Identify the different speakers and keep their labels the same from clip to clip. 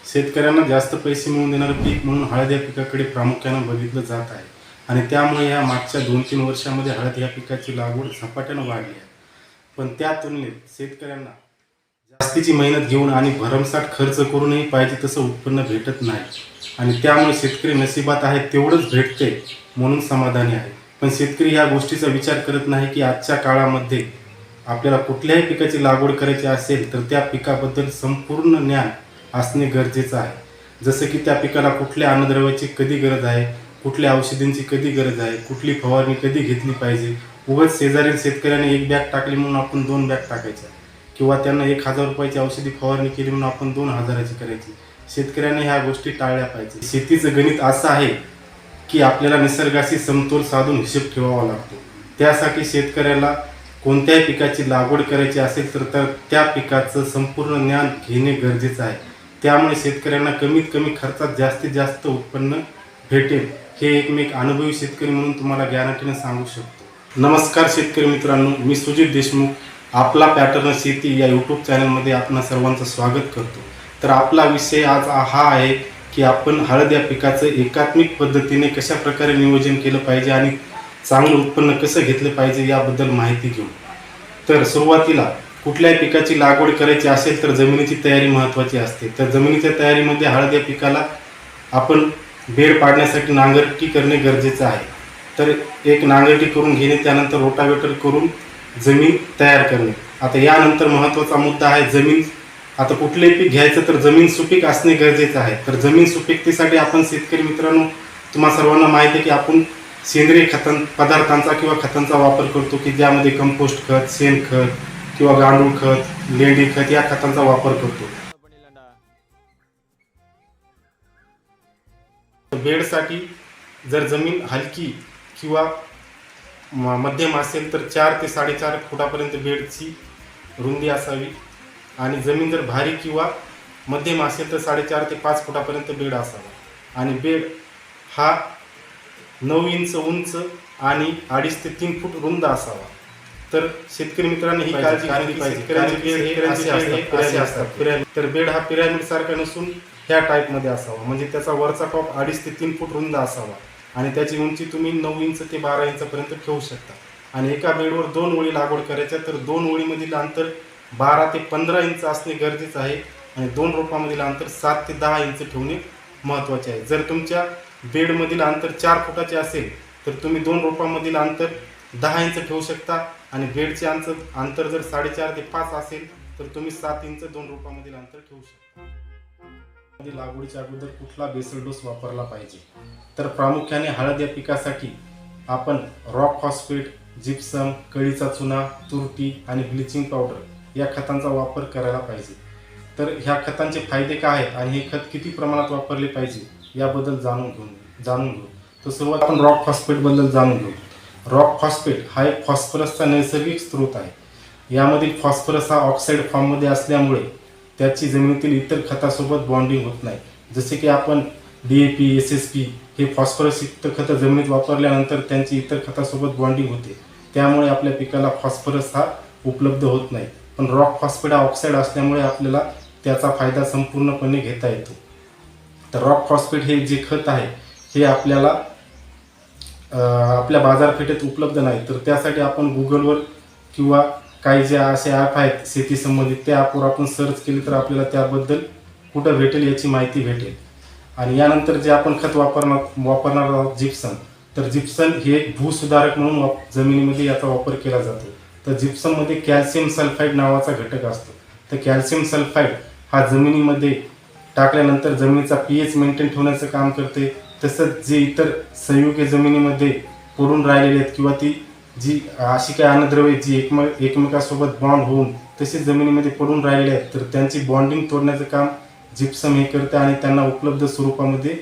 Speaker 1: शेतकऱ्यांना जास्त पैसे मिळवून देणारं पीक म्हणून हळद या पिकाकडे प्रामुख्यानं बघितलं जात आहे आणि त्यामुळे या मागच्या 2-3 वर्षामध्ये हळद या पिकाची लागवड झपाट्यानं वाढली आहे. पण त्या तुलनेत शेतकऱ्यांना जास्तीची मेहनत घेऊन आणि भरमसाठ खर्च करूनही पाहिजे तसं उत्पन्न भेटत नाही आणि त्यामुळे शेतकरी नशिबात आहे तेवढंच भेटते म्हणून समाधानी आहे. पण शेतकरी ह्या गोष्टीचा विचार करत नाही की आजच्या काळामध्ये आपल्याला कुठल्याही पिकाची लागवड करायची असेल तर त्या पिकाबद्दल संपूर्ण ज्ञान असणे गरजेचं आहे. जसं की त्या पिकाला कुठल्या अन्नद्रव्याची कधी गरज आहे, कुठल्या औषधींची कधी गरज आहे, कुठली फवारणी कधी घेतली पाहिजे. उगाच शेजारील शेतकऱ्याने 1 बॅग टाकली म्हणून आपण 2 बॅग टाकायच्या किंवा त्यांना 1000 रुपयाची औषधी फवारणी केली म्हणून आपण 2000ची करायची. शेतकऱ्याने ह्या गोष्टी टाळल्या पाहिजे. शेतीचं गणित असं आहे की आपल्याला निसर्गाशी समतोल साधून हिशोब ठेवावा लागतो. त्यासाठी शेतकऱ्याला कोणत्याही पिकाची लागवड करायची असेल तर त्या पिकाचं संपूर्ण ज्ञान घेणे गरजेचं आहे. त्यामुळे शेतकऱ्यांना कमीत कमी खर्चात जास्तीत जास्त उत्पन्न भेटेल हे मी एक अनुभवी शेतकरी म्हणून तुम्हाला गॅरंटीने सांगू शकतो. नमस्कार शेतकरी मित्रांनो, मी सुजित देशमुख आपला पॅटर्न शेती या यूट्यूब चॅनलमध्ये आपणा सर्वांचं स्वागत करतो. तर आपला विषय आज हा आहे की आपण हळद या पिकाचं एकात्मिक पद्धतीने कशा प्रकारे नियोजन केलं पाहिजे आणि चांगलं उत्पन्न कसं घेतलं पाहिजे याबद्दल माहिती घेऊ. तर सुरुवातीला कुठल्याही पिकाची लागवड करायची असेल तर जमिनीची तयारी महत्त्वाची असते. तर जमिनीच्या तयारीमध्ये हळद या पिकाला आपण बेड पाडण्यासाठी नांगरटी करणे गरजेचं आहे. तर एक नांगरटी करून घेणे, त्यानंतर रोटावेटर करून जमीन तयार करणे. आता यानंतर महत्त्वाचा मुद्दा आहे जमीन. आता कुठलेही पीक घ्यायचं तर जमीन सुपीक असणे गरजेचं आहे. तर जमीन सुपीकतेसाठी आपण शेतकरी मित्रांनो तुम्हा सर्वांना माहिती आहे की आपण सेंद्रिय पदार्थांचा किंवा खतांचा वापर करतो की ज्यामध्ये कंपोस्ट खत, शेणखत किंवा गांडूळ खत, लेंडी खत या खतांचा वापर करतो. बेडसाठी जर जमीन हलकी किंवा मध्यम असेल तर 4 ते 4.5 फुटापर्यंत बेडची रुंदी असावी आणि जमीन जर भारी किंवा मध्यम असेल तर 4.5 ते 5 फुटापर्यंत बेड असावा आणि बेड हा 9 इंच उंच आणि 2.5 ते 3 फूट रुंद असावा. तर शेतकरी मित्रांनी ही काळजी घेतली पाहिजे. तर बेड हा पिरॅमिड सारखा नसून ह्या टाईपमध्ये असावा, म्हणजे त्याचा वरचा टॉप 2.5 ते 3 फूट रुंद असावा आणि त्याची उंची तुम्ही 9 इंच ते 12 इंचपर्यंत ठेवू शकता. आणि एका बेडवर 2 ओळी लागवड करायच्या तर 2 ओळीमधील अंतर 12 ते 15 इंच असणे गरजेचं आहे आणि 2 रोपामधील अंतर 7 ते 10 इंच ठेवणे महत्त्वाचे आहे. जर तुमच्या बेडमधील अंतर 4 फुटाचे असेल तर तुम्ही 2 रोपांमधील अंतर 10 इंच ठेवू शकता आणि बेडचे अंतर जर 4.5 ते 5 असेल तर तुम्ही 7 इंच 2 रोपांमधील अंतर ठेवू शकता. लागवडीच्या अगोदर कुठला बेसल डोस वापरला पाहिजे तर प्रामुख्याने हळद या पिकासाठी आपण रॉक फॉस्फेट, जिप्सम, कळीचा चुना, तुरटी आणि ब्लिचिंग पावडर या खतांचा वापर करायला पाहिजे. तर ह्या खतांचे फायदे काय आहेत आणि हे खत किती प्रमाणात वापरले पाहिजे याबद्दल जाणून घेऊ. तर सुरुवात आपण रॉक फॉस्फेटबद्दल जाणून घेऊ. रॉक फॉस्फेट हा एक फॉस्फरसचा नैसर्गिक स्रोत आहे. यामधील फॉस्फरस हा ऑक्साईड फॉर्ममध्ये असल्यामुळे त्याची जमिनीतील इतर खतासोबत बॉन्डिंग होत नाही. जसे की आपण DAP, SSP हे फॉस्फरसयुक्त खतं जमिनीत वापरल्यानंतर त्यांची इतर खतासोबत बॉन्डिंग होते, त्यामुळे आपल्या पिकाला फॉस्फरस हा उपलब्ध होत नाही. पण रॉक फॉस्फेट हा ऑक्साईड असल्यामुळे आपल्याला त्याचा फायदा संपूर्णपणे घेता येतो. तर रॉक फॉस्फेट हे जे खत आहे हे आपल्याला आपल्या बाजारपेठेत उपलब्ध नाही. तर त्यासाठी आपण गुगलवर किंवा काही जे असे ॲप आहेत शेती संबंधित त्या ॲपवर आपण सर्च केले तर आपल्याला त्याबद्दल कुठं भेटेल याची माहिती भेटेल. आणि यानंतर जे आपण खत वापरणार आहोत जिप्सम, तर जिप्सम हे एक भूसुधारक म्हणून जमिनीमध्ये याचा वापर केला जातो. तर जिप्सममध्ये कॅल्शियम सल्फाईड नावाचा घटक असतो. तर कॅल्शियम सल्फाईड हा जमिनीमध्ये टाकल्यानंतर जमिनीचा pH मेंटेन ठेवण्याचं काम करते. तसंच जे इतर संयुगे जमिनीमध्ये पडून राहिलेले आहेत किंवा ती जी अशी काही अन्नद्रव्ये जी एकमेकांसोबत बॉन्ड होऊन तसेच जमिनीमध्ये पडून राहिलेले आहेत तर त्यांची बॉन्डिंग तोडण्याचं काम जिप्सम हे करते आणि त्यांना उपलब्ध स्वरूपामध्ये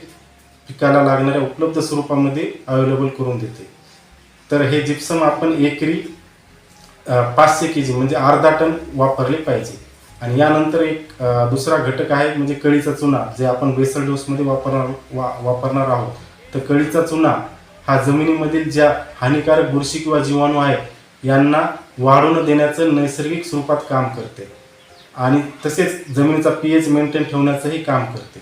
Speaker 1: पिकाला लागणाऱ्या उपलब्ध स्वरूपामध्ये अवेलेबल करून देते. तर हे जिप्सम आपण एकरी 500 kg म्हणजे अर्धा टन वापरले पाहिजे. आणि यानंतर एक दुसरा घटक आहे म्हणजे कळीचा चुना, जे आपण बेसल डोसमध्ये वापरणार आहोत. तर कळीचा चुना हा जमिनीमधील ज्या हानिकारक बुरशी किंवा जीवाणू आहेत यांना वाढू न देण्याचं नैसर्गिक स्वरूपात काम करते. आणि तसेच जमिनीचा pH मेंटेन ठेवण्याचंही काम करते.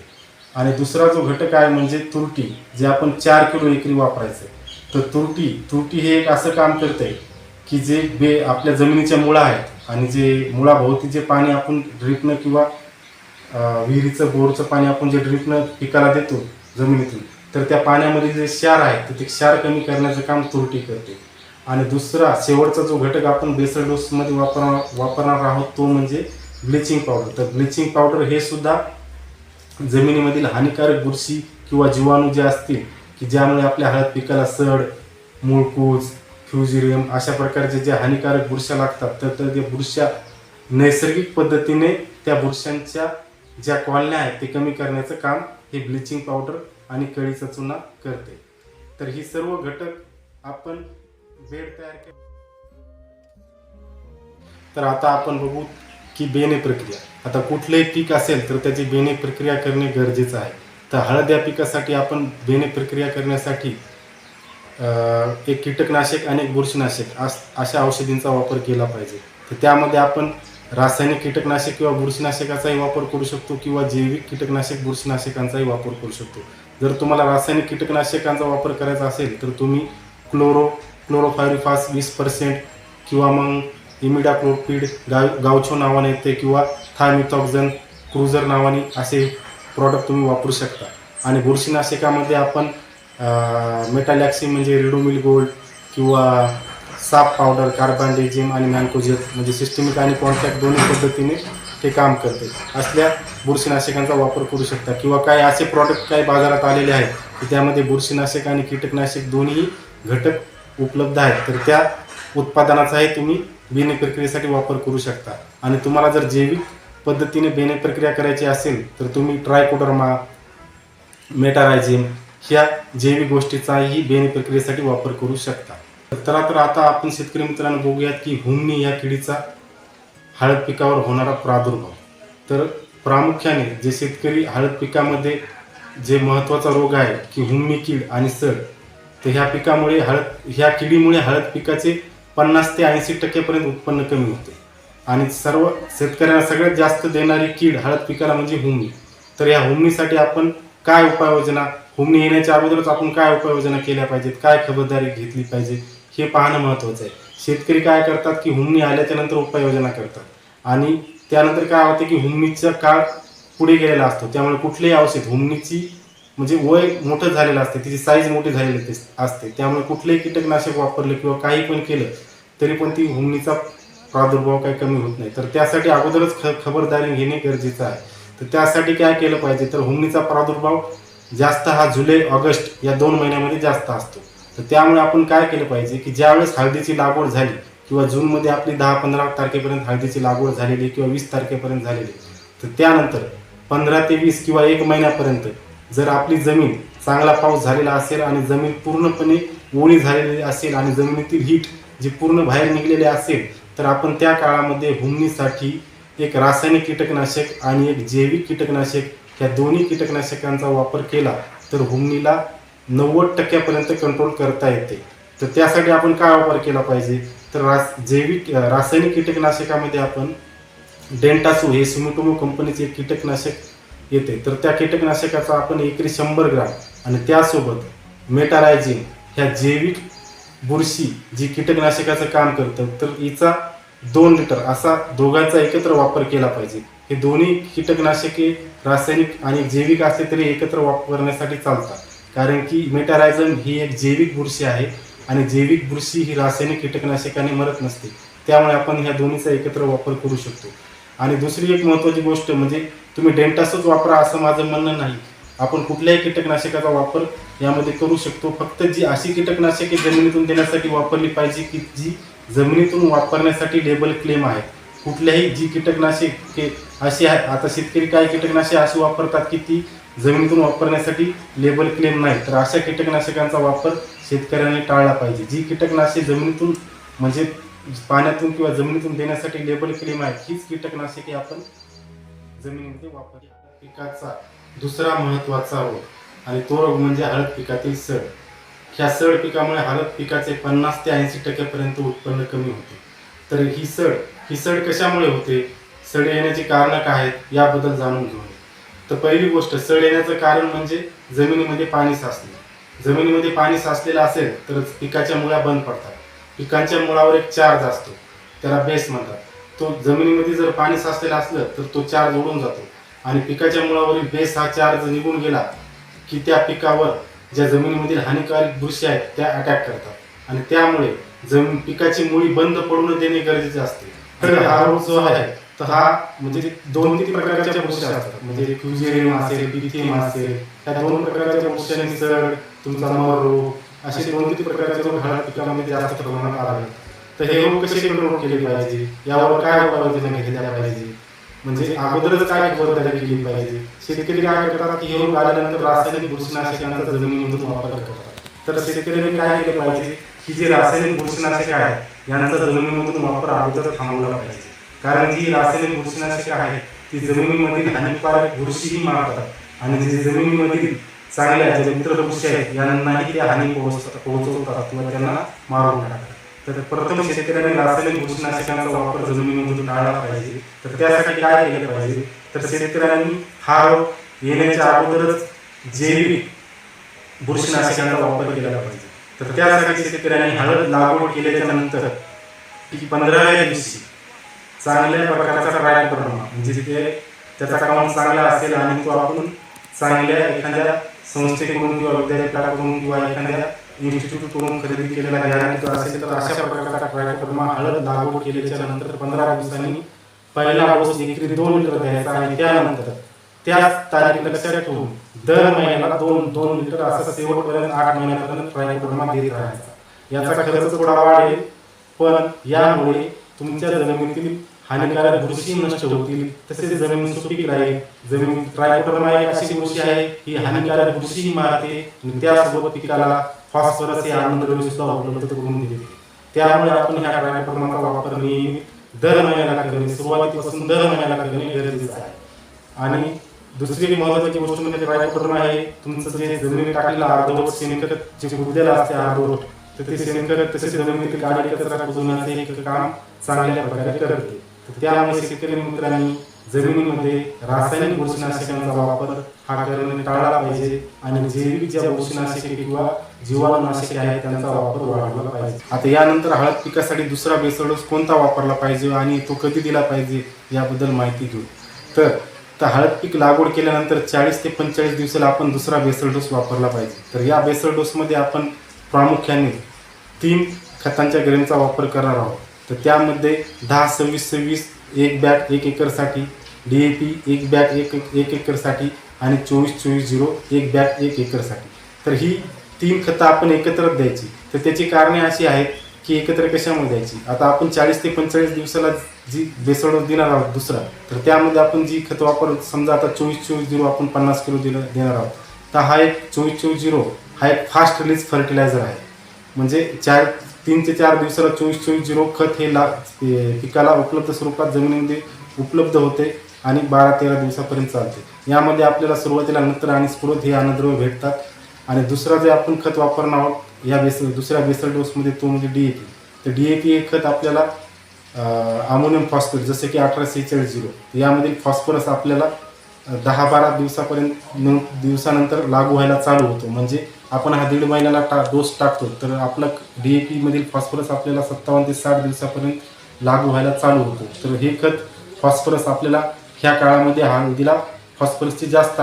Speaker 1: आणि दुसरा जो घटक आहे म्हणजे तुरटी, जे आपण 4 किलो एकरी वापरायचं. तर तुरटी हे एक असं काम करते की जे आपल्या जमिनीच्या मुळा आहेत आणि जे मुळाभोवती जे पाणी आपण ड्रिपनं किंवा विहिरीचं बोरचं पाणी आपण जे ड्रिपनं पिकाला देतो जमिनीतून, तर त्या पाण्यामध्ये जे क्षार आहे तर ते क्षार कमी करण्याचं काम तुरटी करते. आणि दुसरा शेवटचा जो घटक आपण बेसल डोसमध्ये वापरणार आहोत तो म्हणजे ब्लिचिंग पावडर. तर ब्लिचिंग पावडर हे सुद्धा जमिनीमधील हानिकारक बुरशी किंवा जीवाणू जे असतील की ज्यामुळे आपल्या हळद पिकाला सड, मूळकूज, फ्युजिरियम अशा प्रकारचे जे हानिकारक बुरश्या लागतात, तर त्या बुरश्या नैसर्गिक पद्धतीने त्या बुरशांच्या ज्या कॉलन्या आहेत ते कमी करण्याचं काम हे ब्लिचिंग पावडर आणि कळीचा चुना करते. तर ही सर्व घटक आपण बेड तयार केले. तर आता आपण बघू की बेणे प्रक्रिया. आता कुठलेही पीक असेल तर त्याची बेणे प्रक्रिया करणे गरजेचं आहे. तर हळद या पिकासाठी आपण बेणे प्रक्रिया करण्यासाठी एक कीटकनाशक आणि एक बुरशीनाशक अशा औषधींचा वापर केला पाहिजे. तर त्यामध्ये आपण रासायनिक कीटकनाशक किंवा बुरशीनाशकाचाही वापर करू शकतो किंवा जैविक कीटकनाशक बुरशीनाशकांचाही वापर करू शकतो. जर तुम्हाला रासायनिक कीटकनाशकांचा वापर करायचा असेल तर तुम्ही क्लोरोफायरिफास 20% किंवा मग इमिडाक्लोपिड गावछो नावाने येते किंवा थायमिथॉक्झन क्रुझर नावाने असे प्रॉडक्ट तुम्ही वापरू शकता. आणि बुरशीनाशकामध्ये आपण मेटालॅक्सिन म्हणजे रिडोमिल गोल्ड किंवा साप पावडर, कार्बानडेजिम आणि मॅन्कोजेब म्हणजे सिस्टमिक आणि कॉन्टॅक्ट दोन्ही पद्धतीने ते काम करते असल्या बुरशीनाशकांचा वापर करू शकता. किंवा काही असे प्रॉडक्ट काही बाजारात आलेले आहेत की त्यामध्ये बुरशीनाशक आणि कीटकनाशक दोन्ही घटक उपलब्ध आहेत, तर त्या उत्पादनाचाही तुम्ही बेणे प्रक्रियेसाठी वापर करू शकता. आणि तुम्हाला जर जैविक पद्धतीने बेणे प्रक्रिया करायची असेल तर तुम्ही ट्रायकोडर्मा, मेटारायझिम ह्या जैविक गोष्टीचाही बेणे प्रक्रियेसाठी वापर करू शकता. तर आता आपण शेतकरी मित्रांनो बघूयात की हुमणी या किडीचा हळद पिकावर होणारा प्रादुर्भाव. तर प्रामुख्याने जे शेतकरी हळद पिकामध्ये जे महत्त्वाचा रोग आहे की हुमणी कीड आणि सड, तर ह्या किडीमुळे हळद पिकाचे 50 ते 80% पर्यंत उत्पन्न कमी होते. आणि सर्व शेतकऱ्यांना सगळ्यात जास्त देणारी कीड हळद पिकाला म्हणजे हुमणी. तर या हुमणीसाठी आपण काय उपाययोजना, हुमणी येण्याच्या अगोदरच आपण काय उपाययोजना केल्या पाहिजेत, काय खबरदारी घेतली पाहिजे हे पाहणं महत्त्वाचं आहे. शेतकरी काय करतात की हुमणी आल्याच्या नंतर उपाययोजना करतात आणि त्यानंतर काय होते की हुमणीचा काळ पुढे गेलेला असतो. त्यामुळे कुठलेही औषध, हुमणीची म्हणजे वय मोठं झालेलं असते, तिची साईज मोठी झालेली असते, त्यामुळे कुठलेही कीटकनाशक वापरले किंवा काही पण केलं तरी पण ती हुमणीचा प्रादुर्भाव काही कमी होत नाही. तर त्यासाठी अगोदरच खबरदारी घेणे गरजेचं आहे. तर त्यासाठी काय केलं पाहिजे, तर हुमणीचा प्रादुर्भाव जास्त हा जुलै ऑगस्ट या 2 महिन्यामध्ये जास्त असतो. तर त्यामुळे आपण काय केलं पाहिजे की ज्यावेळेस हळदीची लागवड झाली किंवा जूनमध्ये आपली 10-15 तारखेपर्यंत हळदीची लागवड झालेली किंवा 20 तारखेपर्यंत झालेली, तर त्यानंतर 15 ते 20 किंवा 1 महिन्यापर्यंत जर आपली जमीन चांगला पाऊस झालेला असेल आणि जमीन पूर्णपणे ओली झालेली असेल आणि जमिनीतील हीट जी पूर्ण बाहेर निघलेली असेल, तर आपण त्या काळामध्ये हुमणीसाठी एक रासायनिक कीटकनाशक आणि एक जैविक कीटकनाशक या दोन्ही कीटकनाशकांचा वापर केला तर हुमणीला 90% पर्यंत कंट्रोल करता येते. तर त्यासाठी आपण काय वापर केला पाहिजे, तर रासायनिक कीटकनाशकामध्ये आपण डेंटासू हे सुमिटोमो कंपनीचे एक कीटकनाशक येते. तर त्या कीटकनाशकाचा आपण एकरी 100 ग्राम आणि त्यासोबत मेटारायझिन ह्या जैविक बुरशी जी कीटकनाशकाचं काम करतं, तर हिचा 2 लिटर असा दोघांचा एकत्र वापर केला पाहिजे. हे दोन्ही कीटकनाशके रासायनिक आणि जैविक असले तरी एकत्र वापरण्यासाठी चालतात, कारण की मेटारायझिन ही एक जैविक बुरशी आहे आणि जैविक बुरशी ही रासायनिक कीटकनाशकाने मरत नसते. त्यामुळे आपण ह्या दोन्हीचा एकत्र वापर करू शकतो. आणि दुसरी एक महत्त्वाची गोष्ट म्हणजे तुम्ही डेंटासूच वापरा असं माझं म्हणणं नाही. आपण कुठल्याही कीटकनाशकाचा वापर यामध्ये करू शकतो. फक्त जी अशी कीटकनाशके जमिनीतून देण्यासाठी वापरली पाहिजे की जी जमिनीतून वापरण्यासाठी लेबल क्लेम आहे. कुठल्याही जी कीटकनाशके अशी आहे, आता शेतकरी काही कीटकनाशके अशी वापरतात की ती जमिनीतून वापरण्यासाठी लेबल क्लेम नाही, तर अशा कीटकनाशकांचा वापर शेतकऱ्यांनी टाळला पाहिजे. जी कीटकनाशके जमिनीतून म्हणजे पाण्यातून किंवा जमिनीतून देण्यासाठी लेबल क्लेम आहे हीच कीटकनाशके आपण जमिनीमध्ये वापरली. पिकाचा दुसरा महत्त्वाचा रोग आणि तो रोग म्हणजे हळद पिकातील सड. ह्या सड पिकामुळे हळद पिकाचे 50 ते 80% पर्यंत उत्पन्न कमी होते. तर ही सड कशामुळे होते? सड येण्याची कारणं काय आहेत याबद्दल जाणून घेऊया. तर पहिली गोष्ट, सड येण्याचं कारण म्हणजे जमिनीमध्ये पाणी साचणे. जमिनीमध्ये पाणी साचलेलं असेल तर पिकाच्या मुळ्या बंद पडतात. पिकांच्या मुळावर एक चार्ज असतो, त्याला बेस म्हणतात. तो जमिनीमध्ये जर पाणी साचलेलं असलं तर तो चार्ज उडून जातो आणि पिकाच्या मुळावरील बेस हा चार्ज निघून गेला की त्या पिकावर ज्या जमिनीमधील हानिकारक बुरशी आहेत त्या अटॅक करतात आणि त्यामुळे पिकाची मुळी बंद पडून देणे गरजेचे असते. तर हा रोग जो आहे तर हा म्हणजे 2-3 प्रकारच्या बुरशी असतात. म्हणजे फ्युजेरियम असेल, पिथियम असेल, या 2 प्रकारच्या बुरशींनी सड, तुमचा मर रोग असे 2-3 प्रकारचे रोग हळद पिकामध्ये जास्त प्रमाणात आढळतात. तर हे रोग कसे कंट्रोल केले पाहिजे, यावर काय उपाययोजना घेतल्या पाहिजे, म्हणजे अगोदरच काय खबरदारी केली पाहिजे. शेतकरी काय करतात की हे रोग आल्यानंतर रासायनिक बुरशीनाशकांचा जमिनीमधून वापर करतात. तर शेतकऱ्यांनी काय केलं पाहिजे की जे रासायनिक बुरशीनाशक आहेत यांचा जमिनीमधून वापर अगोदर थांबवला पाहिजे. कारण जी रासायनिक बुरशीनाशके आहेत ती जमिनीमधील हानिकारक बुरशीही मारतात आणि जे जमिनीमधील चांगल्या ज्या मित्र बुरशी आहेत यांनाही त्या हानी पोहोचवतात किंवा त्यांना मारून टाकतात. तर प्रथम शेतकऱ्यांनी रासायनिक बुरशीनाशकांचा वापर जमिनीमधून टाळला पाहिजे. तर त्यासाठी काय केलं पाहिजे, तर शेतकऱ्यांनी हा रोग येण्याच्या अगोदरच जैविक बुरशीनाशकांचा वापर केला पाहिजे. तर त्यासाठी शेतकऱ्यांनी हळद लागवड केल्याच्या नंतर 15व्या दिवशी चांगल्या प्रकारचा ट्रायकोडर्मा म्हणजे त्याचा काउंट चांगला असेल आणि तो आपण चांगल्या एखाद्या संस्थेकडून किंवा विद्यापीठाकडून किंवा एखाद्या इन्स्टिट्यूटकडून खरेदी केलेला गॅरंटी असेल तर अशा प्रकारचा ट्रायकोडर्मा हळद लागवड केल्याच्या नंतर 15 दिवसांनी पहिला डोस एकरी 2 लिटर द्यायचा आणि त्यानंतर त्याच तारीख लक्षात ठेवून दर महिन्याला 2 लिटर असं शेवटपर्यंत 8 महिन्यापर्यंत ट्रायकोडर्मा देत राहायचा. याचा खर्च थोडा वाढेल पण यामुळे तुमच्या जमिनीतील हानिकारक बुरशी नष्ट होतील, तसेच जमीन सुपीक राहील. जमीन ट्रायकोडर्मा एक अशी बुरशी आहे ही हानिकारक बुरशीही मारते आणि त्यासोबत पिकाला फॉस्फरस हे अन्नद्रव्य सुद्धा उपलब्ध करून देते. त्यामुळे आपण ह्या ट्रायकोडर्माचा वापर नियमित दर महिन्याला करणे, सुरुवातीपासून दर महिन्याला करणे गरजेचे आहे. आणि दुसरी महत्त्वाची गोष्ट म्हणजे ट्रायकोडर्मा हे तुमचं जे जमिनीत टाकलेलं अर्धवट शेणखत जे उरलेलं असते अर्धवट, तर ते शेणखत तसेच जमिनीतील काडी कचरा कुजवण्याचे एक काम चांगल्या प्रकारे करते. त्यामुळे शेतकरी मित्रांनी जमिनीमध्ये रासायनिक बुरशीनाशकांचा वापर हा करणे टाळला पाहिजे आणि जैविक ज्या बुरशीनाशके किंवा जीवाणूनाशके आहेत त्यांचा वापर वाढवला पाहिजे. आता यानंतर हळद पिकासाठी दुसरा बेसल डोस कोणता वापरला पाहिजे आणि तो कधी दिला पाहिजे याबद्दल माहिती घेऊ. तर हळद पीक लागवड केल्यानंतर 40 ते 45 दिवसाला आपण दुसरा बेसल डोस वापरला पाहिजे. तर या बेसल डोसमध्ये आपण प्रामुख्याने 3 खतांच्या ग्रेनचा वापर करणार आहोत. तर त्यामध्ये 10-26-26 एक बॅग 1 एकरसाठी, DAP 1 बॅग 1 एकरसाठी आणि 24-24-0 1 बॅग 1 एकरसाठी. तर ही 3 खतं आपण एकत्र द्यायची. तर त्याची कारणे अशी आहेत की एकत्र कशामुळे द्यायची. आता आपण 40 ते 45 दिवसाला जी बेसल डोस देणार आहोत दुसरा, तर त्यामध्ये आपण जी खतं वापर समजा आता 24-24-0 आपण 50 किलो देणार आहोत. तर हा एक 24-24-0 हा एक फास्ट रिलीज फर्टिलायझर आहे. म्हणजे 3 ते 4 दिवसाला 24-24-0 खत हे पिकाला उपलब्ध स्वरूपात जमिनीमध्ये उपलब्ध होते आणि 12-13 दिवसापर्यंत चालते. यामध्ये आपल्याला सुरुवातीला नत्र आणि स्फुरद हे अन्नद्रव्य भेटतात. आणि दुसरा जे आपण खत वापरणार आहोत या दुसऱ्या बेसल डोसमध्ये तो म्हणजे DAP. तर DAP हे खत आपल्याला अमोनियम फॉस्फेट जसे की 18-46-0 यामधील फॉस्फरस आपल्याला 10-12 दिवसानंतर लागू व्हायला चालू होतो. म्हणजे आपण हा 1.5 महिन्याला डोस टाकतो तर आपला DAP मधील फॉस्फरस आपल्याला 57 ते 60 दिवसापर्यंत लागू व्हायला चालू होतो. तर हे खत फॉस्फरस आपल्याला ह्या काळामध्ये हळदीला फॉस्फरसची जास्त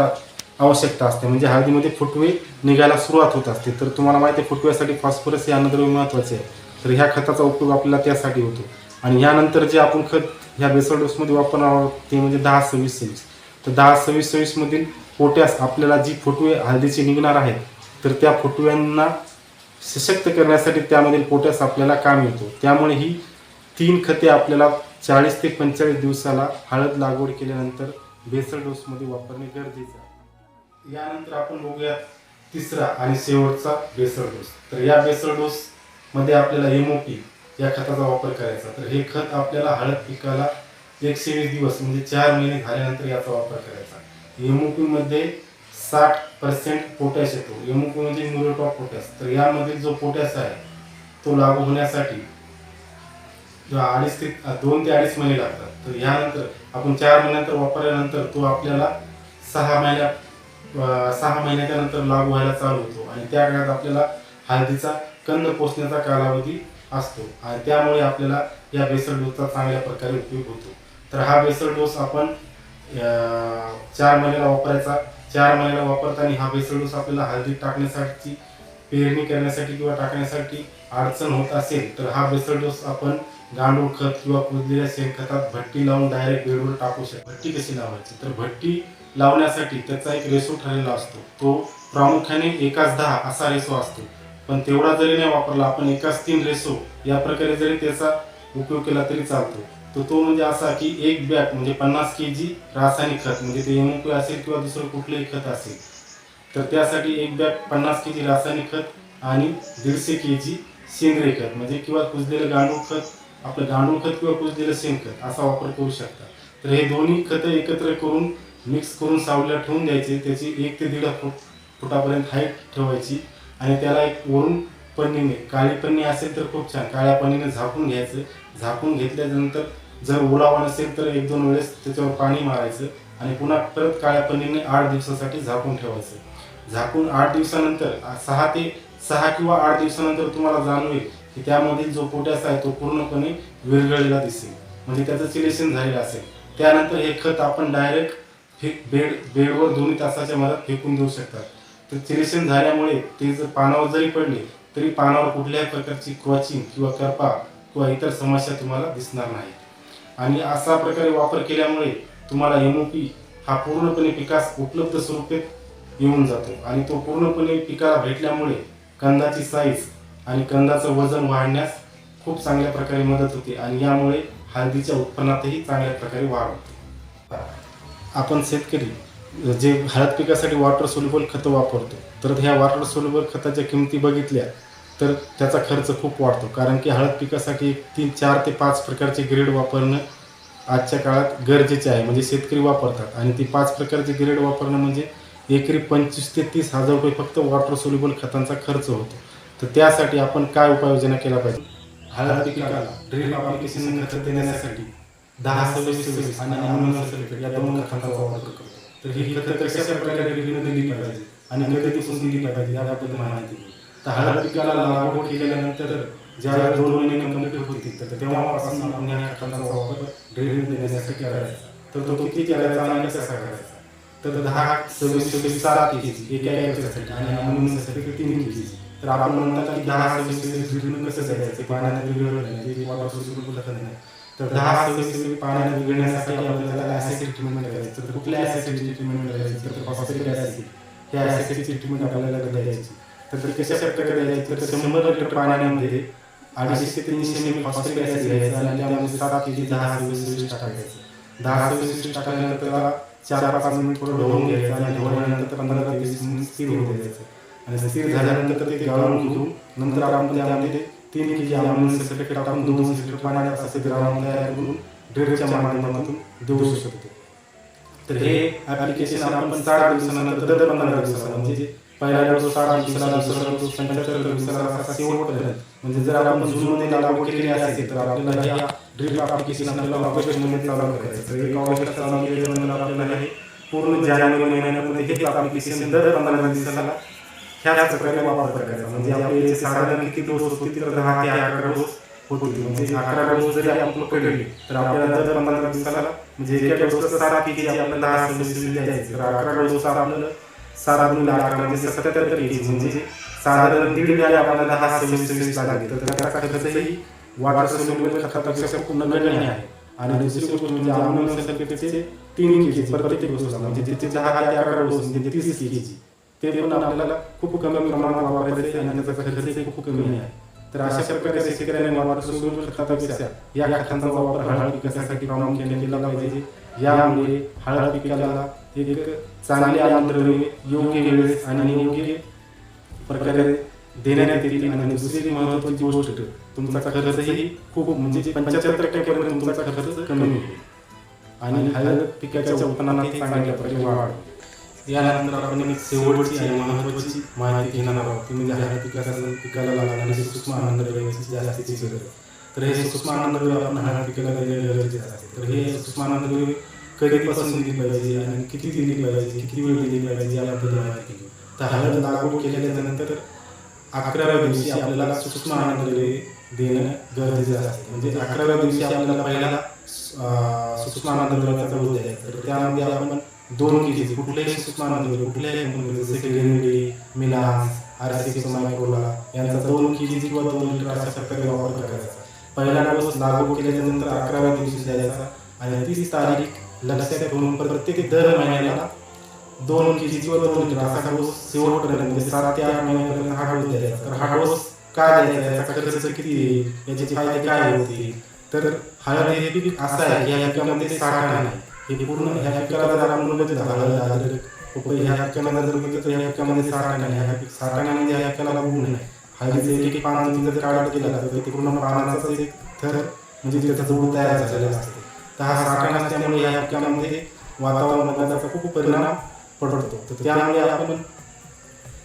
Speaker 1: आवश्यकता असते. म्हणजे हळदीमध्ये फुटवे निघायला सुरुवात होत असते. तर तुम्हाला माहिती आहे फुटव्यासाठी फॉस्फरस हे अन्नद्रव्य महत्त्वाचे आहे. तर ह्या खताचा उपयोग आपल्याला त्यासाठी होतो. आणि यानंतर जे आपण खत ह्या बेसल डोसमध्ये वापरणार आहोत ते म्हणजे 10-26-26. तर 10-26-26 मधील पोटॅश आपल्याला जी फुटवे हळदीचे निघणार आहेत तर त्या फुटव्यांना सशक्त करण्यासाठी त्यामधील पोटॅश आपल्याला काम येतो. त्यामुळे ही 3 खते आपल्याला 40 ते 45 दिवसाला हळद लागवड केल्यानंतर बेसल डोसमध्ये वापरणे गरजेचे आहे. यानंतर आपण बघूया तिसरा आणि शेवटचा बेसल डोस. तर या बेसल डोसमध्ये आपल्याला MOP या खताचा वापर करायचा. तर हे खत आपल्याला हळद पिकाला 120 दिवस म्हणजे 4 महिने झाल्यानंतर याचा वापर करायचा. MOP मध्ये 60% पोटॅश येतो. MOP म्हणजे म्युरेट ऑफ पोटॅश. तर यामध्ये जो पोटॅश आहे तो लागू होण्यासाठी 2 ते 2.5 महिने लागतात. तर ह्यानंतर आपण 4 महिन्यानंतर वापरल्यानंतर तो आपल्याला 6 महिन्याच्या नंतर लागू व्हायला चालू होतो आणि त्या काळात आपल्याला हळदीचा कंद पोसण्याचा कालावधी असतो आणि त्यामुळे आपल्याला या बेसल डोसचा चांगल्या प्रकारे उपयोग होतो. तर हा बेसल डोस आपण 4 महिन्याला वापरायचा. 4 महिन्याला वापरताना हा बेसल डोस आपल्याला हळदी टाकण्यासाठी, पेरणी करण्यासाठी किंवा टाकण्यासाठी अडचण होत असेल तर हा बेसल डोस आपण गांडूळ खत किंवा कुजलेल्या शेणखतात भट्टी लावून डायरेक्ट बेडवर टाकू शकतो. भट्टी कशी लावायची, तर भट्टी लावण्यासाठी त्याचा एक रेशो ठरलेला असतो. तो प्रामुख्याने 1:10 असा रेशो असतो. पण तेवढा जरी नाही वापरला आपण 1:3 रेशो या प्रकारे जरी त्याचा उपयोग केला तरी चालतो. तो म्हणजे असा की एक बॅग म्हणजे 50 kg रासायनिक खत, म्हणजे ते MOP असेल किंवा दुसरं कुठलंही खत असेल, तर त्यासाठी एक बॅग 50 kg रासायनिक खत आणि 150 kg सेंद्रिय खत म्हणजे किंवा कुजलेलं गांडूळ खत, आपलं गांडूळ खत किंवा कुजलेलं शेणखत असा वापर करू शकता. तर हे दोन्ही खतं एकत्र करून मिक्स करून सावलीला ठेवून द्यायचे. त्याची 1 ते 1.5 फुटापर्यंत हाईट ठेवायची आणि त्याला एक वरून पन्नीने, काळी पन्नी असेल तर खूप छान, काळ्या पन्नीने झाकून घ्यायचं. झाकून घेतल्यानंतर जर ओलावा नसेल तर 1-2 वेळेस त्याच्यावर पाणी मारायचं आणि पुन्हा परत काळ्या पन्नीने 8 दिवसासाठी झाकून ठेवायचं. झाकून 8 दिवसानंतर 6 किंवा 8 दिवसानंतर तुम्हाला जाणवेल की त्यामधील जो पोटॅश आहे तो पूर्णपणे विरघळलेला दिसेल, म्हणजे त्याचं सिलेक्शन झालेलं असेल. त्यानंतर हे खत आपण डायरेक्ट बेडवर 2 तासाच्या मधात फेकून देऊ शकतात. तर सिलेक्शन झाल्यामुळे ते जर पानावर जरी पडले तरी पानावर कुठल्याही प्रकारची क्रॉचिंग किंवा करपा किंवा इतर समस्या तुम्हाला दिसणार नाही. आणि असा प्रकारे वापर केल्यामुळे तुम्हाला MOP हा पूर्णपणे पिकास उपलब्ध स्वरूपात येऊन जातो आणि तो पूर्णपणे पिकाला भेटल्यामुळे कंदाची साईज आणि कंदाचं वजन वाढण्यास खूप चांगल्या प्रकारे मदत होते आणि यामुळे हळदीच्या उत्पन्नातही चांगल्या प्रकारे वाढ होते. आपण शेतकरी जे हळद पिकासाठी वॉटर सोल्युबल खतं वापरतो, तर ह्या वॉटर सोल्युबल खताच्या किमती बघितल्या तर त्याचा खर्च खूप वाढतो. कारण की हळद पिकासाठी 4 ते 5 प्रकारचे ग्रेड वापरणं आजच्या काळात गरजेचे आहे, म्हणजे शेतकरी वापरतात आणि ती 5 प्रकारचे ग्रेड वापरणं म्हणजे एकरी 25,000 ते 30,000 रुपये फक्त वॉटर सोल्युबल खतांचा खर्च होतो. तर त्यासाठी आपण काय उपाययोजना केल्या पाहिजे? हळद पिकाला ड्रिप ॲप्लिकेशन खत देण्यासाठी 10-26-26 आणि अमोनियम सल्फेट या 2 खतांचा वापर करतो. तर ही खतं कशा प्रकारे दिली पाहिजे आणि कधीपासून दिली पाहिजे याबद्दल माहिती दिली. तर हळद पिकाला लागवड केल्यानंतर ज्या 2 महिने कंप्लीट होतील तर तेव्हापासून आपण या खतांचा वापर ड्रिप देण्यासाठी करायचा. तर तो किती करायचा आणि कसा करायचा? तर 10-26-7 kg एका एकरसाठी आणि अमोनियम सल्फेट 3 kg. तर आपण म्हणतात की 10-26 ड्रिप कसं द्यायचं, पाण्यात विरघळलं ते वॉटर सोल्युबल खत नाही. तर 10-26 पाण्यात विरघळण्यासाठी आपल्याला ॲसिड ट्रीटमेंट करायचं. तर कुठल्या ॲसिडची ट्रीटमेंट करायची? तर फॉस्फरिक ॲसिड, ह्या ॲसिडची ट्रीटमेंट आपल्याला द्यायची. तर कशा प्रकारे द्यायची? तर 100 लिटर पाण्यामध्ये 250 ते 300 ml फॉस्फरिक ॲसिड घ्यायचं आणि त्यामध्ये 7 kg 10-26 टाकायचं. 10-26 टाकल्यानंतर त्याला 4-5 मिनिट थोडं ढवळून घ्यायचं आणि ढवळल्यानंतर 15 ते 20 मिनिट स्थिर होऊ द्यायचं आणि स्थिर झाल्यानंतर ते गाळून घेऊन नंतर आपण त्यामध्ये 3 kg अमोनियम सल्फेट टाकून 200 लिटर पाण्यात असे द्रावण तयार करून ड्रिपच्या माध्यमातून देऊ शकतो. तर हे ॲप्लिकेशन आपण 60 दिवसानंतर दर 15 दिवसाला, म्हणजे पहिला डोस 60 दिवसाला, दुसरा डोस 75 दिवसाला, असा शेवटपर्यंत. म्हणजे जर आपण जूनमध्ये लागवड केलेली असेल तर आपल्याला ह्या ड्रिप ॲप्लिकेशन आपल्याला ऑगस्टमध्ये चालू करायचं. तर 1 ऑगस्टला चालू केल्यानंतर आपल्याला हे पूर्ण जानेवारी महिन्यामध्ये हेच ॲप्लिकेशन दर 15 दिवसाला ह्याच प्रकारे वापर करायचा. म्हणजे आपले साधारण किती डोस होतील तर 10 ते 11 डोस होतील. म्हणजे 11 डोस जरी आपण पकडले तर आपल्याला दर 15 दिवसाला म्हणजे एका डोसचा 7 kg आपल्याला 10-26 द्यायचे. तर 11 डोस आपल्याला 7 × 11 म्हणजे 77 kg, म्हणजे साधारण 1.5 बॅग आपल्याला 10-26 लागेल. तर त्याचा खर्चही वॉटर सोल्युबल खतापेक्षा खूप नगण्य आहे. आणि दुसरी गोष्ट म्हणजे अमोनियम सल्फेटचे 3 kg प्रत्येक डोसला, म्हणजे त्याचे 10 ते 11 डोस म्हणजे 30 kg. ते पण आपल्याला खूप कमी प्रमाणात वापरायचे आणि त्याचा खर्चही खूप कमी आहे. तर अशा प्रकारे शेतकऱ्यांनी वॉटर सोल्युबल खतापेक्षा या खतांचा वापर हळद पिकासाठी प्रामुख्याने केला पाहिजे. यामुळे हळद पिकाला एक चांगले अन्नद्रव्ये योग्य वेळेस आणि योग्य प्रकारे देण्यात येतील. आणि दुसरी महत्त्वाची गोष्ट, तुमचा खर्चही खूप म्हणजे 75% तुमचा खर्च कमी होईल आणि हळद पिकाच्या उत्पन्नातही चांगल्या प्रकारे वाढ. यानंतर आपण एक शेवटची आणि महत्त्वाची माहिती घेणार आहोत, ती म्हणजे हळद पिकाला लागणारी सूक्ष्म अन्नद्रव्यांची जास्तीची गरज. तर हे सूक्ष्मानंदद्रव्य आपण हळद पिकाला देणे गरजेचे असते. तर हे सूक्ष्मानंदद्रव्य कधीपासून दिली पाहिजे आणि किती दिली पाहिजे, किती वेळ दिली पाहिजे याबद्दल माहिती घेऊ. तर हळद लागवड केल्यानंतर 11व्या दिवशी आपल्याला सूक्ष्मानंदद्रव्य देणं गरजेचं असते. म्हणजे 11व्या दिवशी आपल्याला पहिला सूक्ष्मानंदद्रव्याचा डोस द्यायचा. तर त्यामध्ये आपण 2 kg कुठल्याही सूक्ष्मानंदद्रव्य कुठल्याही कंपनीचे जसे की रेमेडी, मिलान्स, RCX मायक्रोला यांचा 2 kg किंवा 2 लिटर अशा प्रकारे वापर करायचा. पहिला डोस लागवड केल्यानंतर 11व्या दिवशी द्यायचा आणि 30 तारीख लक्षात ठेवून प्रत्येक दर महिन्याला 2 kg किंवा 2 लिटर असा डोस शेवटपर्यंत म्हणजे 7 ते 8 महिन्यापर्यंत हा डोस द्यायचा. तर हा डोस काय द्यायचा, याचा खर्च किती येईल, याचे फायदे काय होतील. तर हळद हे पीक असं आहे की या पिकामध्ये साठा नाही. हे पूर्ण ह्या पिकाला जर आपण बघितलं हळद, अद्रक, पपई ह्या पिकाला जर बघितलं तर ह्या पिकामध्ये साठा नाही. ह्या पीक साठा नाही म्हणजे ह्या पिकाला गुण नाही. हळदीचं एक पान तुम्ही जर काढत गेला तर ते पूर्ण पानाचा एक थर म्हणजे त्याचा जोड तयार झालेला असतो. तर हा साठा नसल्यामुळे या पिकामध्ये वातावरणाचा त्याचा खूप परिणाम पडतो. तर त्यामुळे आपण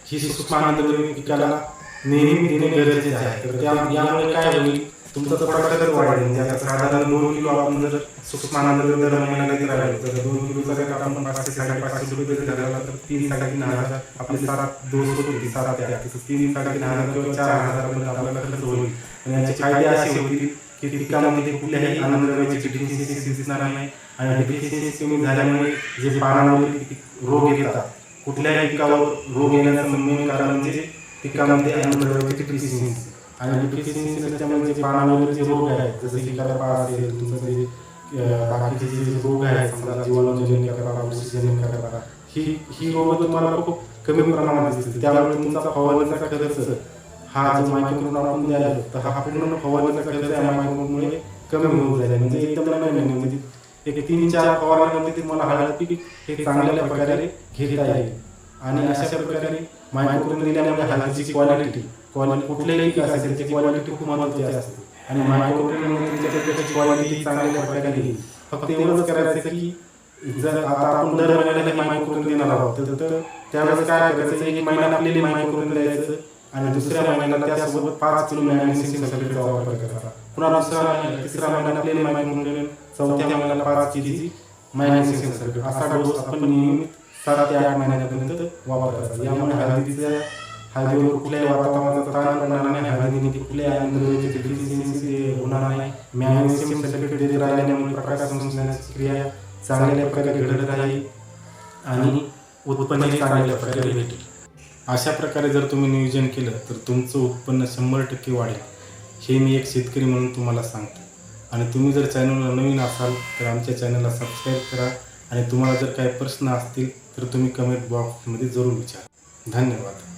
Speaker 1: ही सूक्ष्मानंदद्रव्य पिकाला नेहमी देणे गरजेचे आहे. तर यामुळे काय होईल, तुमचा उत्पादन वाढेल. म्हणजे आता साधारण 2 किलो आपण जर सूक्ष्मानंदद्रव्य दर महिन्याला देत राहिलो तर 2 किलोचा रेट आपण 500 ते 550 रुपये जर धरला तर 3-3,500 आपले 7 डोस होतील. 7 ते 8 3,000-3,500 किंवा 4,000 पर्यंत आपल्याला खर्च होईल. आणि याचे फायदे असे होतील की पिकामध्ये कुठल्याही अन्नद्रव्याची डिफिशियन्सी दिसणार नाही आणि डिफिशियन्सी कमी झाल्यामुळे जे पानावरील रोग येतात, कुठल्याही पिकावर रोग येण्याचं मेन कारण म्हणजे पिकामध्ये अन्नद्रव्याची डिफिशियन्सी आणि डिफिशियन्सी नसल्यामुळे जे पानावरील जे रोग आहेत जसे की करपा असेल, तुमचं जे बाकीचे जे रोग आहेत समजा जीवाणूजन्य करपा, बुरशीजन्य करपा, ही रोग तुम्हाला खूप कमी प्रमाणात दिसतील. त्यामुळे तुमचा फवारणीचा खर्च हा जो मायक्रोन आपण द्यायला तर हा पूर्ण फवारणीचा खर्च या मायक्रोनमुळे कमी होऊन जाईल. म्हणजे एकदम नाही म्हणजे एक 3-4 फवारणीमध्ये तुम्हाला हळद पीक हे चांगल्या प्रकारे घेता येईल. आणि अशा प्रकारे मायक्रोन दिल्यामुळे हळदीची क्वालिटी कुठल्याही पीक असेल त्याची क्वालिटी खूप महत्त्वाची असते आणि मायक्रोन तुमच्या पिकाची क्वालिटी चांगल्या प्रकारे येईल. फक्त एवढंच करायचं की जर आता आपण दर महिन्याला मायक्रोन देणार आहोत तर त्यावेळेस काय करायचं, 1 महिना आपल्याला मायक्रोन द्यायचं आणि दुसऱ्या महिन्याला त्यासोबत 5 किलो मॅग्नेशियम सल्फेटचा वापर करायचा. पुन्हा तिसरा महिना आपल्याला मायक्रोन देऊन चौथ्या महिन्याला 5 kg मॅग्नेशियम सल्फेट असा डोस आपण नियमित 7 ते 8 महिन्यापर्यंत वापरायचा. यामुळे हळदीवर कुठल्याही वातावरणाचा ताण पडणार नाही, हळदीने कुठल्याही अन्नद्रव्याची डिफिशियन्सी होणार नाही. मॅग्नेशियम सल्फेट देत राहिल्यामुळे प्रकाश संश्लेषणाची क्रिया चांगल्या प्रकारे घडत राहील आणि उत्पन्न चांगल्या प्रकारे भेटेल. अशा प्रकारे जर तुम्ही नियोजन केलं तर तुमचं उत्पन्न 100% वाढेल. हे मी एक शेतकरी म्हणून तुम्हाला सांगतो. आणि तुम्ही जर चॅनलला नवीन असाल तर आमच्या चॅनलला सबस्क्राईब करा आणि तुम्हाला जर काही प्रश्न असतील तर तुम्ही कमेंट बॉक्समध्ये जरूर विचारा. धन्यवाद.